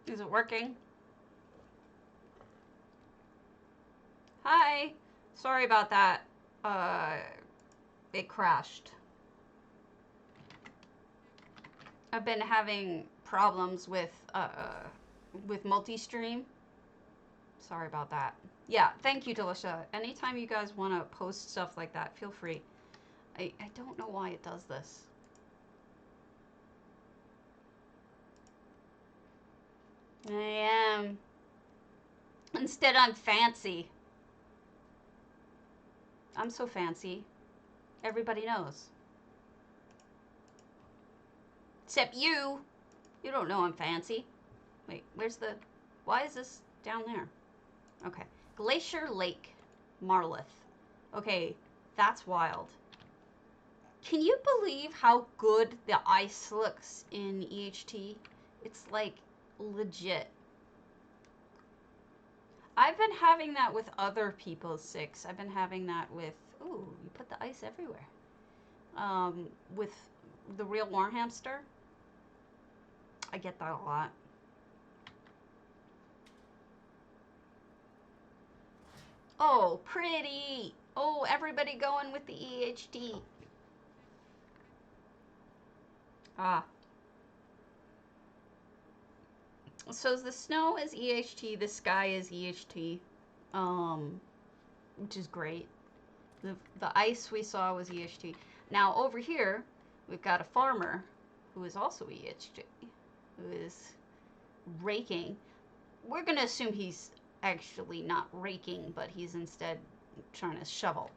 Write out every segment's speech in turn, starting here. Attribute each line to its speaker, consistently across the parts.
Speaker 1: Is it working? Hi. Sorry about that. It crashed. I've been having problems with multi-stream. Sorry about that. Yeah, thank you, Delisha. Anytime you guys want to post stuff like that, feel free. I don't know why it does this. I am. Instead, I'm fancy. I'm so fancy. Everybody knows. Except you. You don't know I'm fancy. Wait, where's the... Why is this down there? Okay. Glacier Lake, Marlith. Okay, that's wild. Can you believe how good the ice looks in EHT? It's like legit. I've been having that with other people's 6. I've been having that with... Ooh, you put the ice everywhere. With the real war hamster. I get that a lot. Oh, pretty. Oh, everybody going with the EHT. Ah. So the snow is EHT, the sky is EHT, which is great. The ice we saw was EHT. Now over here, we've got a farmer who is also EHT, who is raking. We're going to assume he's actually not raking, but he's instead trying to shovel.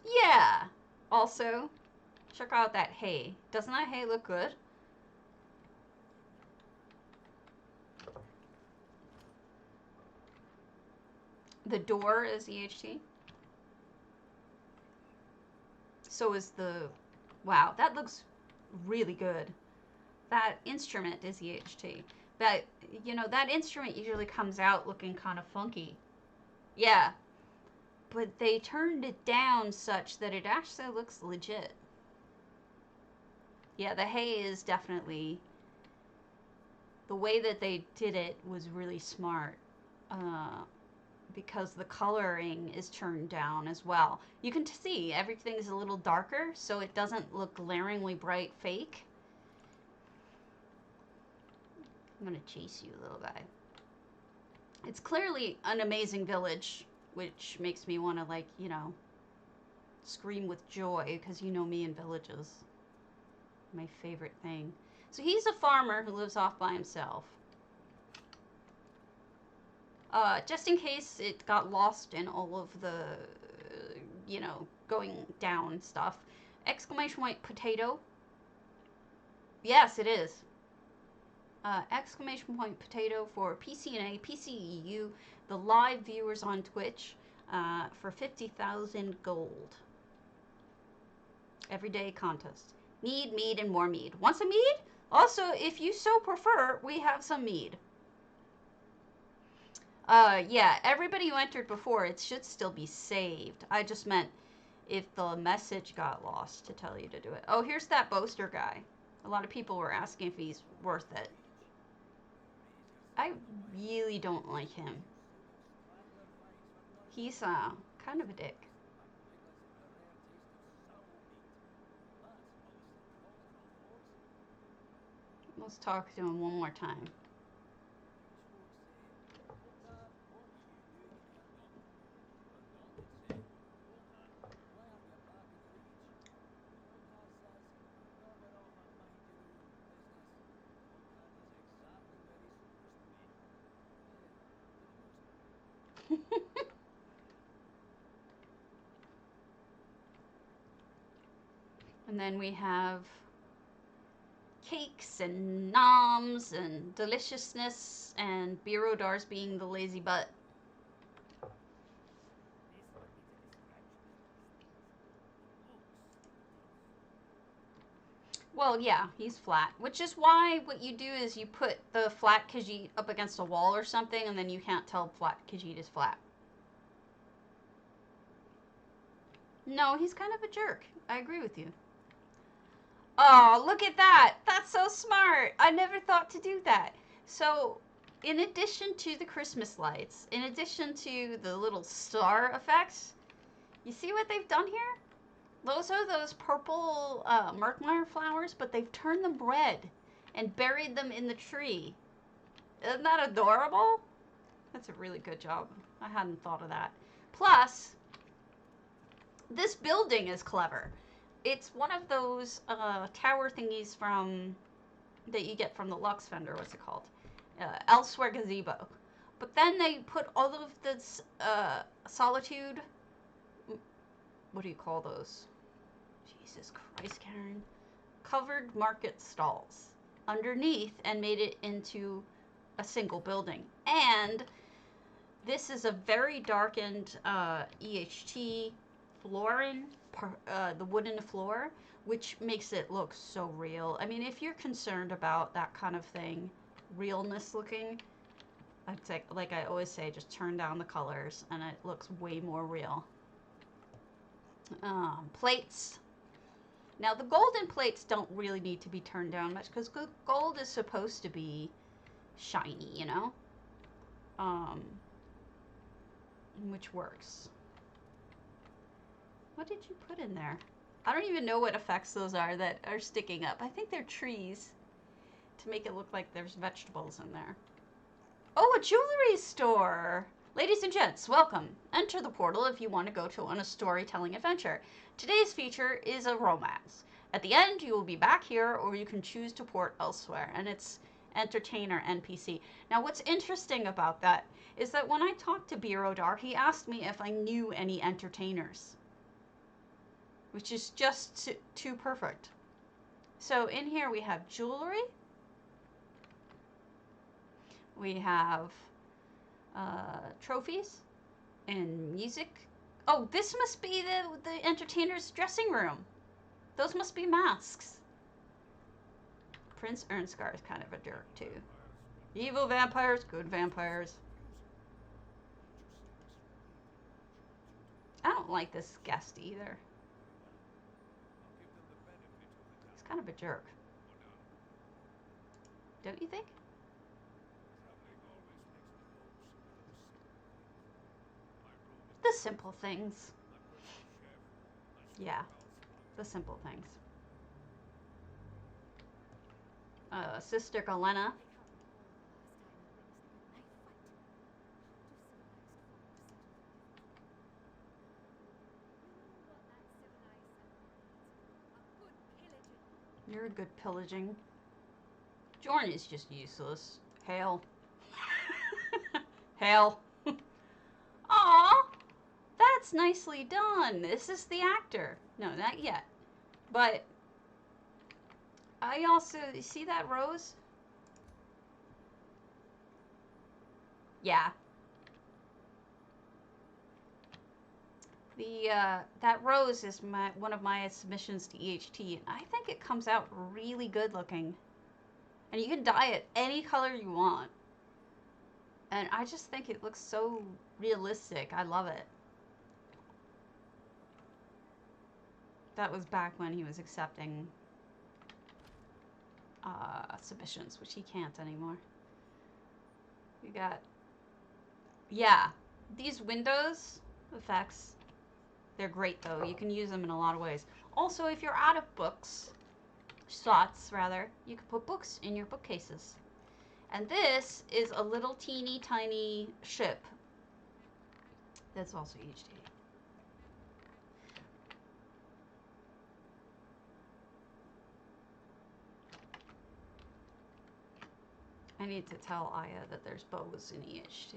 Speaker 1: Yeah. Also, check out that hay. Doesn't that hay look good? The door is EHT. So is the... Wow, that looks really good. That instrument is EHT. That, you know, that instrument usually comes out looking kind of funky. Yeah. But they turned it down such that it actually looks legit. Yeah, the hay is definitely... The way that they did it was really smart. Because the coloring is turned down as well. You can see everything's a little darker, so it doesn't look glaringly bright fake. I'm gonna chase you, little guy. It's clearly an amazing village, which makes me want to, like, you know, scream with joy, because you know me in villages. My favorite thing. So he's a farmer who lives off by himself. Just in case it got lost in all of the, you know, going down stuff. Exclamation point potato. Yes, it is. Exclamation point potato for PCNA, PCEU, the live viewers on Twitch, for 50,000 gold. Everyday contest. Mead, and more mead. Want some mead? Also, if you so prefer, we have some mead. Yeah, everybody who entered before, it should still be saved. I just meant if the message got lost to tell you to do it. Oh, here's that boaster guy. A lot of people were asking if he's worth it. I really don't like him. He's, kind of a dick. Let's talk to him one more time. And then we have cakes and noms and deliciousness and Birodars being the lazy butt. Well, yeah, he's flat, which is why what you do is you put the flat Khajiit up against a wall or something, and then you can't tell flat Khajiit is flat. No, he's kind of a jerk. I agree with you. Oh, look at that. That's so smart. I never thought to do that. So, in addition to the Christmas lights, in addition to the little star effects, you see what they've done here? Those are those purple Merkmeyer flowers, but they've turned them red and buried them in the tree. Isn't that adorable? That's a really good job. I hadn't thought of that. Plus, this building is clever. It's one of those tower thingies from that you get from the Lux vendor. What's it called? Elsewhere gazebo. But then they put all of this solitude. What do you call those? Jesus Christ, Karen. Covered market stalls underneath and made it into a single building. And this is a very darkened EHT flooring, the wooden floor, which makes it look so real. I mean, if you're concerned about that kind of thing, realness looking, I'd say, like I always say, just turn down the colors and it looks way more real. Plates. Now, the golden plates don't really need to be turned down much because gold is supposed to be shiny, you know? Which works. What did you put in there? I don't even know what effects those are that are sticking up. I think they're trees to make it look like there's vegetables in there. Oh, a jewelry store! Ladies and gents, welcome. Enter the portal if you want to go on a storytelling adventure. Today's feature is a romance. At the end, you will be back here, or you can choose to port elsewhere, and it's entertainer NPC. Now, what's interesting about that is that when I talked to Birodar, he asked me if I knew any entertainers, which is just too perfect. So in here we have jewelry, we have trophies and music. Oh, this must be the entertainer's dressing room. Those must be masks. Prince Ernscar is kind of a jerk too. Evil vampires, good vampires. I don't like this guest either. He's kind of a jerk. Don't you think? The simple things. Yeah, the simple things. Sister Galena. You're a good pillaging. Jorn is just useless. Hail. Hail. Aw, that's nicely done. This is the actor. No, not yet. But I also, you see that rose? Yeah. That rose is one of my submissions to EHT, and I think it comes out really good looking. And you can dye it any color you want. And I just think it looks so realistic. I love it. That was back when he was accepting submissions, which he can't anymore. You got, yeah, these windows effects, they're great though. You can use them in a lot of ways. Also, if you're out of books, slots rather, you can put books in your bookcases. And this is a little teeny tiny ship that's also EHT. I need to tell Aya that there's bows in EHT,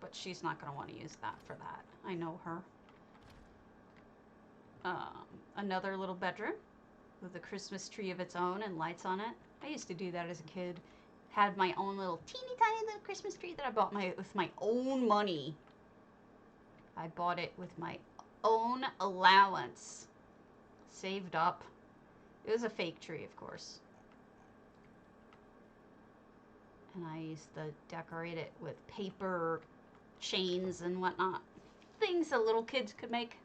Speaker 1: but she's not going to want to use that for that. I know her. Another little bedroom with a Christmas tree of its own and lights on it. I used to do that as a kid. Had my own little teeny tiny little Christmas tree that I bought with my own money. I bought it with my own allowance. Saved up. It was a fake tree, of course. And I used to decorate it with paper chains and whatnot. Things that little kids could make.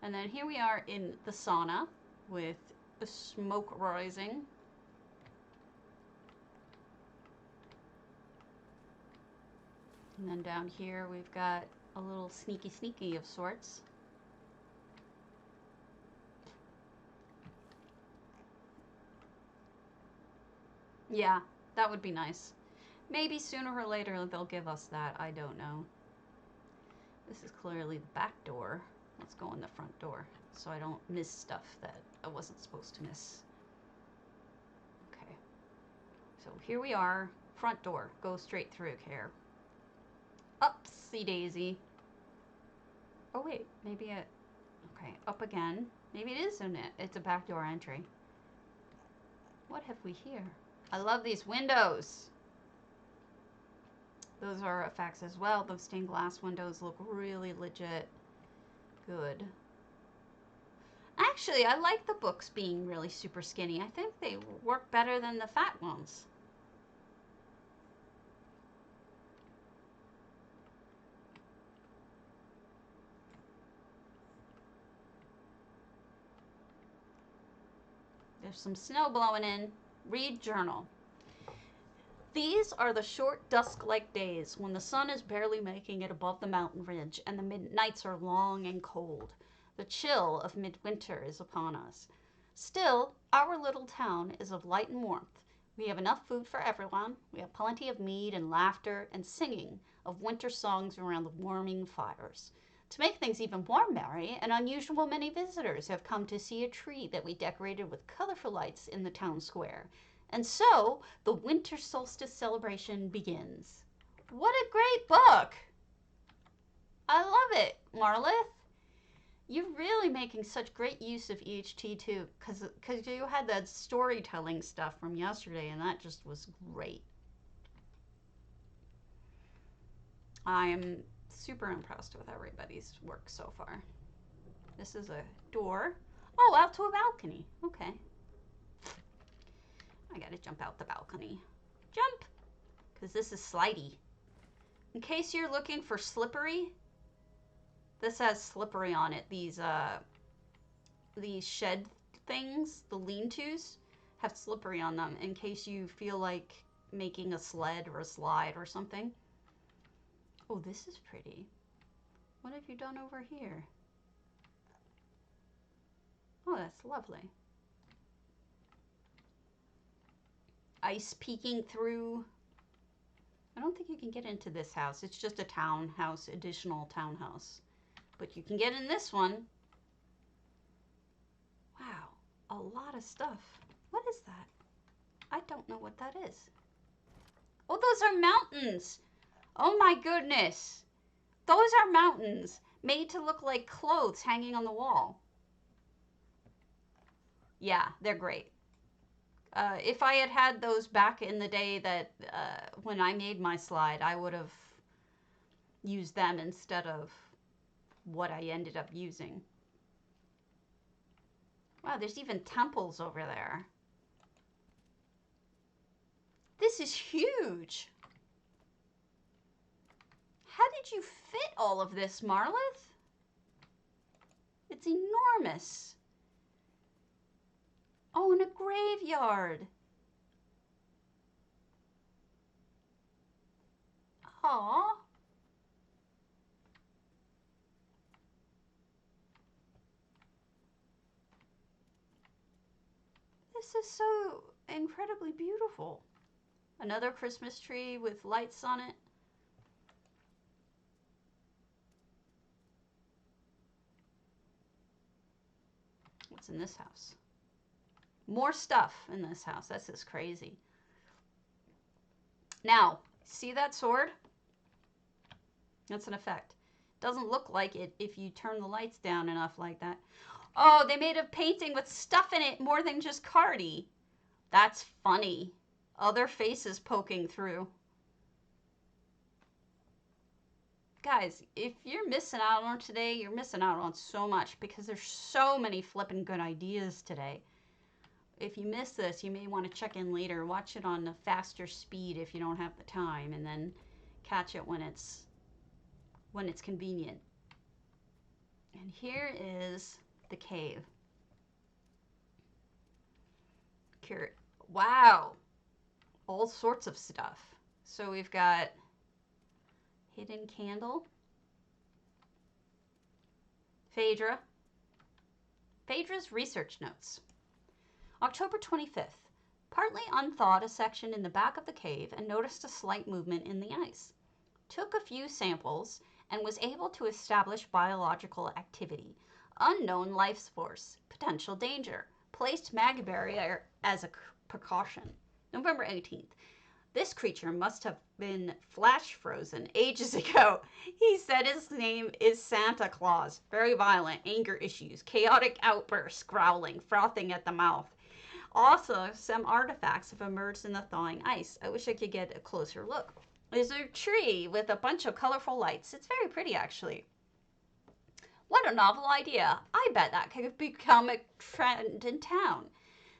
Speaker 1: And then here we are in the sauna with the smoke rising. And then down here we've got a little sneaky of sorts. Yeah, that would be nice. Maybe sooner or later they'll give us that. I don't know. This is clearly the back door. Let's go in the front door so I don't miss stuff that I wasn't supposed to miss. Okay. So here we are. Front door. Go straight through here. Upsy daisy. Oh wait, maybe it... Okay, up again. Maybe it is in it. It's a back door entry. What have we here? I love these windows. Those are effects as well. Those stained glass windows look really legit good. Actually, I like the books being really super skinny. I think they work better than the fat ones. There's some snow blowing in. Read journal. These are the short dusk-like days when the sun is barely making it above the mountain ridge and the nights are long and cold. The chill of midwinter is upon us. Still, our little town is of light and warmth. We have enough food for everyone. We have plenty of mead and laughter and singing of winter songs around the warming fires. To make things even more merry, an unusual many visitors have come to see a tree that we decorated with colorful lights in the town square. And so, the winter solstice celebration begins. What a great book! I love it, Marlith. You're really making such great use of EHT too, because you had that storytelling stuff from yesterday, and that just was great. I'm super impressed with everybody's work so far. This is a door. Oh, out to a balcony. Okay. I gotta jump out the balcony. Jump! Because this is slidey. In case you're looking for slippery, this has slippery on it. These shed things, the lean-tos, have slippery on them in case you feel like making a sled or a slide or something. Oh, this is pretty. What have you done over here? Oh, that's lovely. Ice peeking through. I don't think you can get into this house. It's just a townhouse, additional townhouse. But you can get in this one. Wow, a lot of stuff. What is that? I don't know what that is. Oh, those are mountains. Oh my goodness. Those are mountains made to look like clothes hanging on the wall. Yeah, they're great. If I had had those back in the day that when I made my slide, I would have used them instead of what I ended up using. Wow, there's even temples over there. This is huge. How did you fit all of this, Marlith? It's enormous. Oh, and a graveyard. Aww. This is so incredibly beautiful. Another Christmas tree with lights on it. What's in this house? More stuff in this house. This is crazy. Now, see that sword? That's an effect. Doesn't look like it if you turn the lights down enough like that. Oh, they made a painting with stuff in it more than just Cardi. That's funny. Other faces poking through. Guys, if you're missing out on today, you're missing out on so much because there's so many flippin' good ideas today. If you miss this, you may want to check in later. Watch it on a faster speed if you don't have the time, and then catch it when it's convenient. And here is the cave. Wow. All sorts of stuff. So we've got hidden candle. Phaedra. Phaedra's research notes. October 25th. Partly unthawed a section in the back of the cave and noticed a slight movement in the ice. Took a few samples and was able to establish biological activity. Unknown life force. Potential danger. Placed mag barrier as a precaution. November 18th. This creature must have been flash frozen ages ago. He said his name is Santa Claus. Very violent, anger issues, chaotic outbursts, growling, frothing at the mouth. Also, some artifacts have emerged in the thawing ice. I wish I could get a closer look. There's a tree with a bunch of colorful lights. It's very pretty, actually. What a novel idea. I bet that could become a trend in town.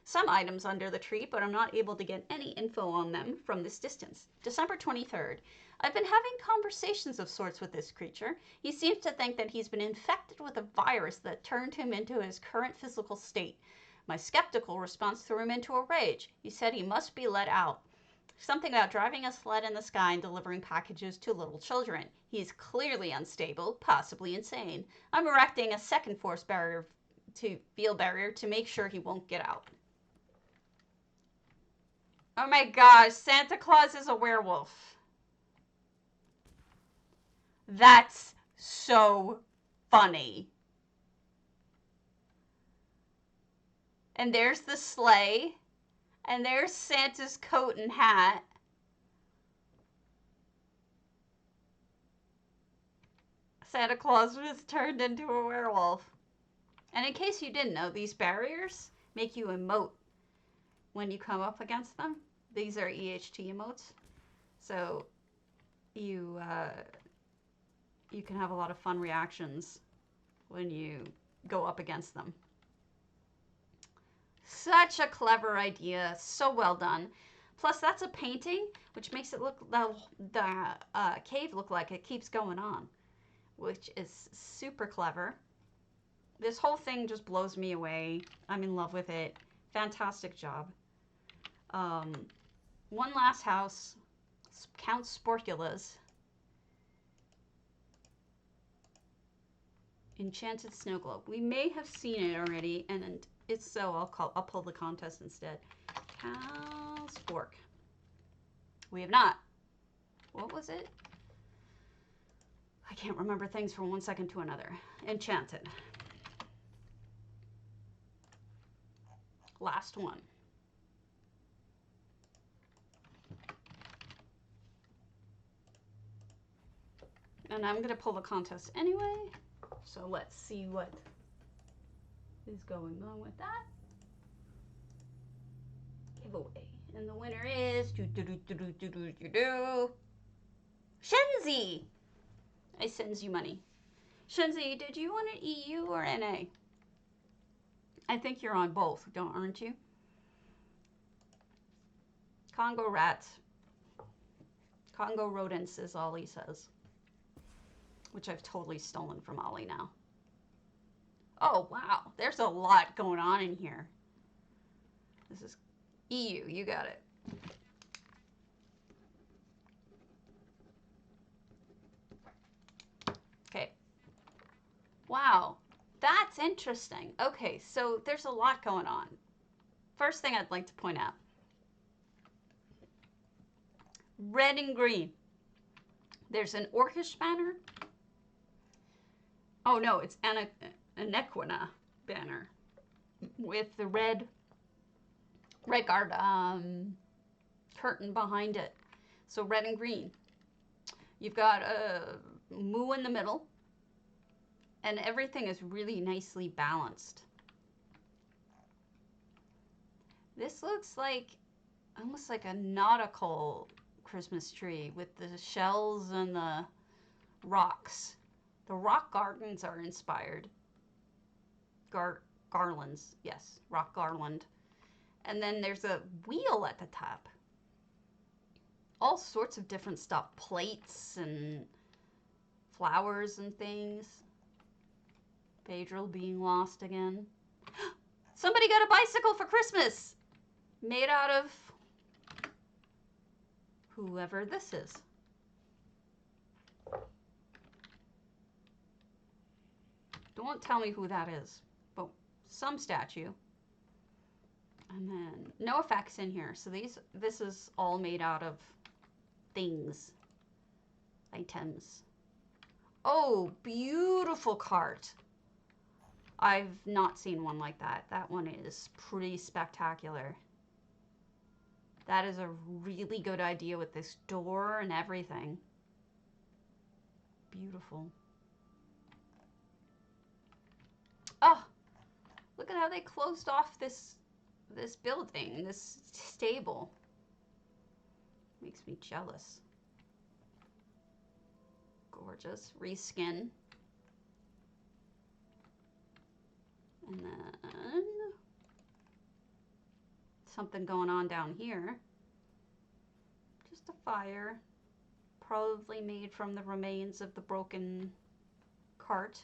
Speaker 1: Some items under the tree, but I'm not able to get any info on them from this distance. December 23rd. I've been having conversations of sorts with this creature. He seems to think that he's been infected with a virus that turned him into his current physical state. My skeptical response threw him into a rage. He said he must be let out. Something about driving a sled in the sky and delivering packages to little children. He's clearly unstable, possibly insane. I'm erecting a second force barrier field barrier to make sure he won't get out. Oh my gosh, Santa Claus is a werewolf. That's so funny. And there's the sleigh. And there's Santa's coat and hat. Santa Claus was turned into a werewolf. And in case you didn't know, these barriers make you emote when you come up against them. These are EHT emotes. So you can have a lot of fun reactions when you go up against them. Such a clever idea. So well done. Plus, that's a painting, which makes it look the cave look like it keeps going on, which is super clever. This whole thing just blows me away. I'm in love with it. Fantastic job. One last house. Count Sporculas. Enchanted snow globe. We may have seen it already, and if so, I'll pull the contest instead. Cow Spork. We have not. What was it? I can't remember things from one second to another. Enchanted. Last one. And I'm going to pull the contest anyway. So let's see what is going on with that. Giveaway. And the winner is Shenzi. I sends you money. Shenzi, did you want an EU or NA? I think you're on both, aren't you? Congo rats. Congo rodents is all he says. Which I've totally stolen from Ollie now. Oh, wow. There's a lot going on in here. This is EU. You got it. Okay. Wow. That's interesting. Okay, so there's a lot going on. First thing I'd like to point out. Red and green. There's an orcish banner. Oh no, it's Anequina banner with the red guard curtain behind it. So red and green. You've got a moo in the middle, and everything is really nicely balanced. This looks like almost like a nautical Christmas tree with the shells and the rocks. The rock gardens are inspired. Garlands, yes, rock garland. And then there's a wheel at the top. All sorts of different stuff, plates and flowers and things. Phaedril being lost again. Somebody got a bicycle for Christmas! Made out of whoever this is. Don't tell me who that is, but some statue. And then no effects in here. So this is all made out of things, items. Oh, beautiful cart. I've not seen one like that. That one is pretty spectacular. That is a really good idea with this door and everything. Beautiful. Oh, look at how they closed off this building, this stable. Makes me jealous. Gorgeous. Reskin. And then something going on down here. Just a fire. Probably made from the remains of the broken cart.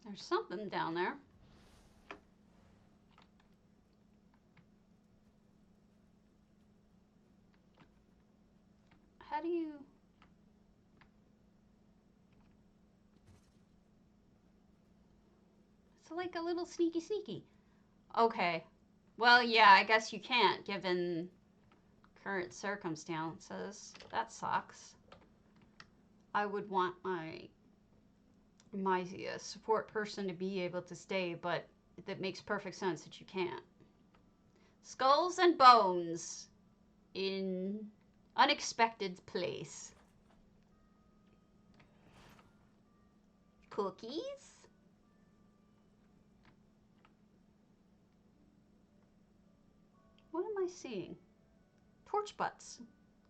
Speaker 1: There's something down there. How do you... It's like a little sneaky. Okay. Well, yeah, I guess you can't, given current circumstances. That sucks. I would want my support person to be able to stay, but that makes perfect sense that you can't. Skulls and bones in unexpected place. Cookies. What am I seeing? Torch butts.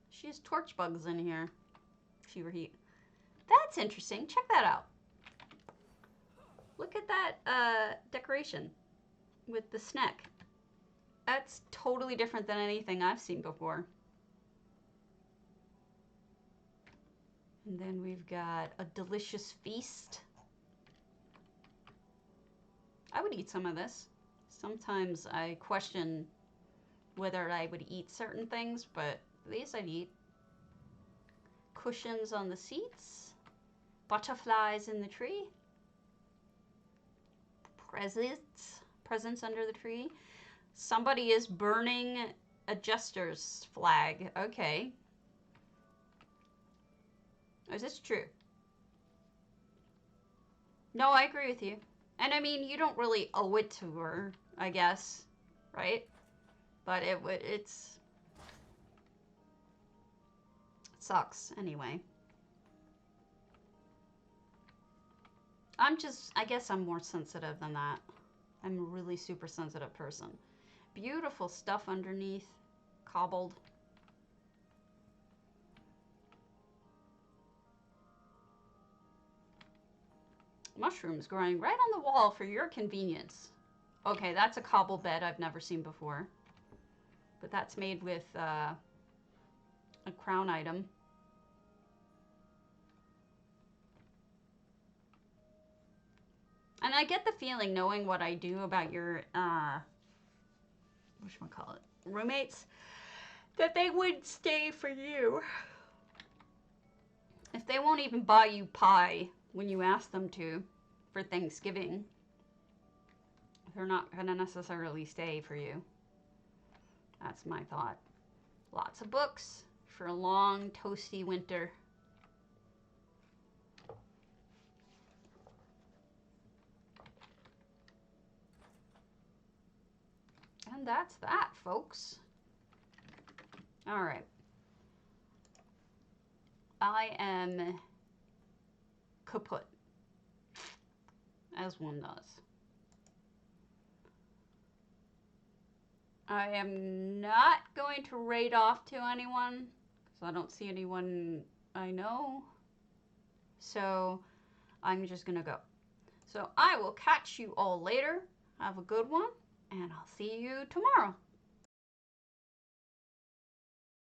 Speaker 1: She has torch bugs in here. Fever heat. That's interesting. Check that out. Look at that decoration with the snack. That's totally different than anything I've seen before. And then we've got a delicious feast. I would eat some of this. Sometimes I question whether I would eat certain things, but these I'd eat. Cushions on the seats. Butterflies in the tree. Presents under the tree. Somebody is burning a jester's flag. Okay. Is this true? No, I agree with you. And I mean, you don't really owe it to her, I guess, right? But it sucks anyway. I guess I'm more sensitive than that. I'm a really super sensitive person. Beautiful stuff underneath. Cobbled. Mushrooms growing right on the wall for your convenience. Okay, that's a cobble bed I've never seen before. But that's made with a crown item. And I get the feeling, knowing what I do about your, whatchamacallit, roommates, that they would stay for you. If they won't even buy you pie when you ask them to for Thanksgiving, they're not going to necessarily stay for you. That's my thought. Lots of books for a long, toasty winter. And that's that, folks. All right. I am kaput, as one does. I am not going to raid off to anyone, because I don't see anyone I know. So I'm just gonna go. So I will catch you all later. Have a good one, and I'll see you tomorrow.